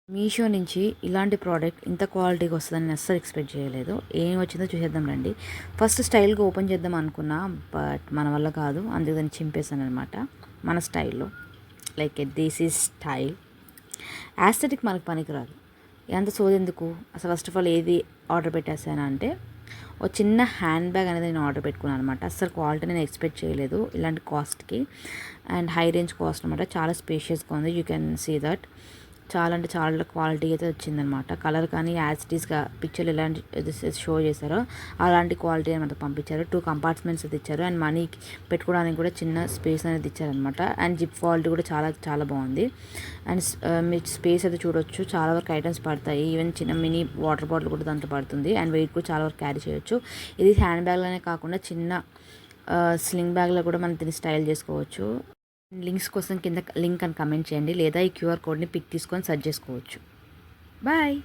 మీషో నుంచి ఇలాంటి ప్రోడక్ట్ ఇంత క్వాలిటీగా వస్తుందని నేను అస్సలు ఎక్స్పెక్ట్ చేయలేదు. ఏం వచ్చిందో చూసేద్దాం రండి. ఫస్ట్ స్టైల్గా ఓపెన్ చేద్దాం అనుకున్నా, బట్ మన వల్ల కాదు. అందుకు దాన్ని చింపేశాను అనమాట మన స్టైల్లో. Like this is style. Aesthetic మనకు పనికిరాదు. ఎంత సోదెందుకు అసలు. ఫస్ట్ ఆఫ్ ఆల్ ఏది ఆర్డర్ పెట్టేసాను అంటే ఒక చిన్న హ్యాండ్ బ్యాగ్ అనేది నేను ఆర్డర్ పెట్టుకున్నాను అనమాట. అసలు క్వాలిటీ నేను ఎక్స్పెక్ట్ చేయలేదు ఇలాంటి కాస్ట్కి. అండ్ హై రేంజ్ కాస్ట్ అనమాట. చాలా స్పేషియస్గా ఉంది. You can see that. చాలా అంటే చాలా క్వాలిటీ అయితే వచ్చిందనమాట. కలర్ కానీ యాజ్టీస్గా పిక్చర్లు ఎలాంటి షో చేశారో అలాంటి క్వాలిటీ అనమాట పంపించారు. 2 కంపార్ట్మెంట్స్ అయితే ఇచ్చారు. అండ్ మనీ పెట్టుకోవడానికి కూడా చిన్న స్పేస్ అనేది ఇచ్చారనమాట. అండ్ జిప్ క్వాలిటీ కూడా చాలా చాలా బాగుంది. అండ్ మీరు స్పేస్ అయితే చూడొచ్చు. చాలా వరకు ఐటమ్స్ పడతాయి. ఈవెన్ చిన్న మినీ వాటర్ బాటిల్ కూడా దాంట్లో పడుతుంది. అండ్ వెయిట్ కూడా చాలా వరకు క్యారీ చేయొచ్చు. ఇది హ్యాండ్ బ్యాగ్లోనే కాకుండా చిన్న స్లింగ్ బ్యాగ్లో కూడా మనం దీన్ని స్టైల్ చేసుకోవచ్చు. లింక్స్ కోసం కింద లింక్ అని కమెంట్ చేయండి, లేదా ఈ క్యూఆర్ కోడ్ని పిక్ తీసుకొని సెర్చ్ చేసుకోవచ్చు. బాయ్.